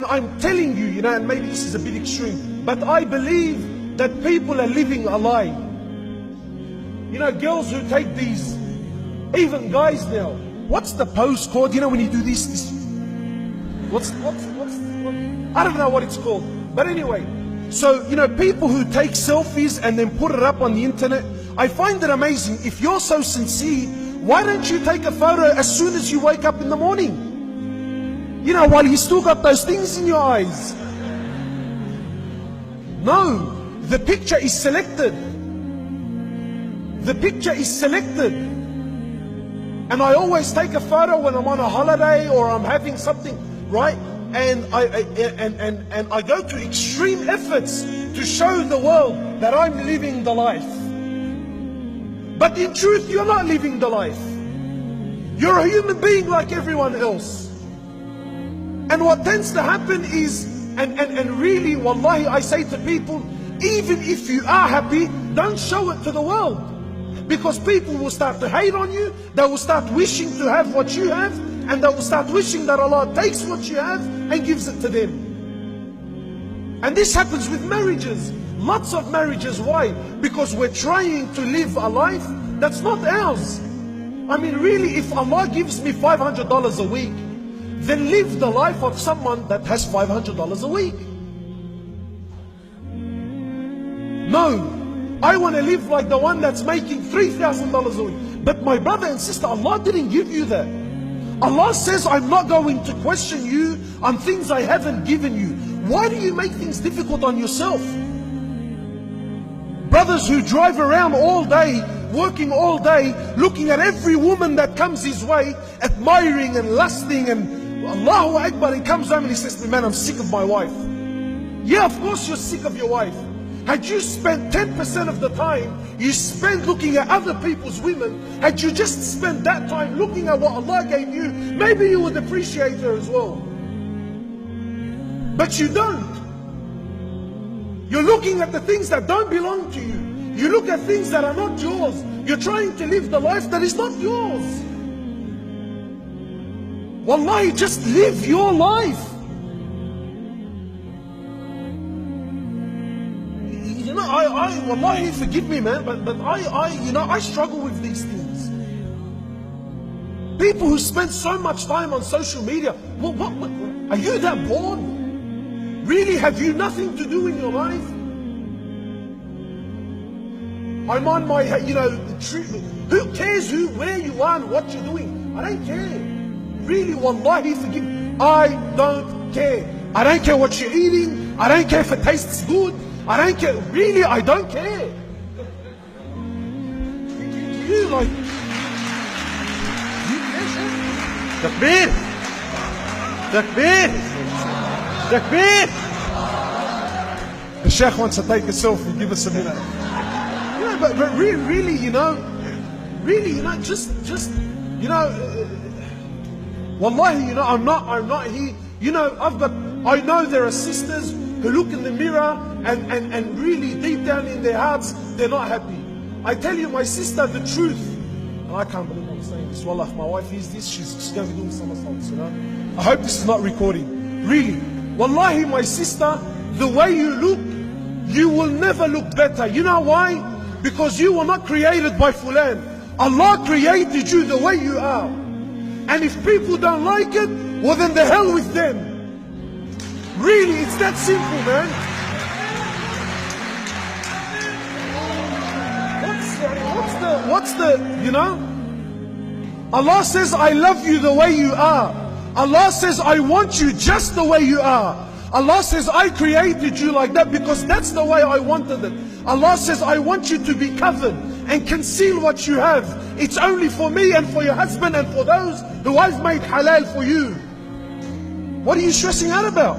I'm telling you, and maybe this is a bit extreme, but I believe that people are living a lie. Girls who take these, even guys now. What's the pose called? When you do this. What's I don't know what it's called. But anyway, so, people who take selfies and then put it up on the internet, I find it amazing. If you're so sincere, why don't you take a photo as soon as you wake up in the morning? While you still got those things in your eyes. No, the picture is selected. The picture is selected. And I always take a photo when I'm on a holiday or I'm having something, right? And I go to extreme efforts to show the world that I'm living the life. But in truth, you're not living the life. You're a human being like everyone else. And what tends to happen is, and really, wallahi, I say to people, even if you are happy, don't show it to the world. Because people will start to hate on you, they will start wishing to have what you have, and they will start wishing that Allah takes what you have and gives it to them. And this happens with marriages. Lots of marriages. Why? Because we're trying to live a life that's not ours. I mean, really, if Allah gives me $500 a week, then live the life of someone that has $500 a week. No, I want to live like the one that's making $3,000 a week. But my brother and sister, Allah didn't give you that. Allah says, I'm not going to question you on things I haven't given you. Why do you make things difficult on yourself? Brothers who drive around all day, working all day, looking at every woman that comes his way, admiring and lusting, and Allahu Akbar, he comes home and he says to me, man, I'm sick of my wife. Yeah, of course you're sick of your wife. Had you spent 10% of the time you spent looking at other people's women, had you just spent that time looking at what Allah gave you, maybe you would appreciate her as well. But you don't. You're looking at the things that don't belong to you. You look at things that are not yours. You're trying to live the life that is not yours. Wallahi, just live your life. Wallahi, forgive me, man, but I struggle with these things. People who spend so much time on social media, what are you that bored? Really, have you nothing to do in your life? I'm on my, treatment. Who cares where you are and what you're doing? I don't care. Really, wallahi, forgive me. I don't care. I don't care what you're eating. I don't care if it tastes good. I don't care. Really, I don't care. You like... Takbir! Takbir! Takbir! The Sheikh wants to take a selfie. Give us a minute. But really, just, wallahi, I'm not here. I know there are sisters who look in the mirror and really deep down in their hearts, they're not happy. I tell you, my sister, the truth, and I can't believe I'm saying this. Wallah, if my wife hears this, she's going to be doing some assaults, I hope this is not recording. Really. Wallahi, my sister, the way you look, you will never look better. You know why? Because you were not created by Fulan. Allah created you the way you are. And if people don't like it, well then the hell with them. Really, it's that simple, man. What's the, Allah says, I love you the way you are. Allah says, I want you just the way you are. Allah says, I created you like that because that's the way I wanted it. Allah says, I want you to be covered and conceal what you have. It's only for me and for your husband and for those who I've made halal for you. What are you stressing out about?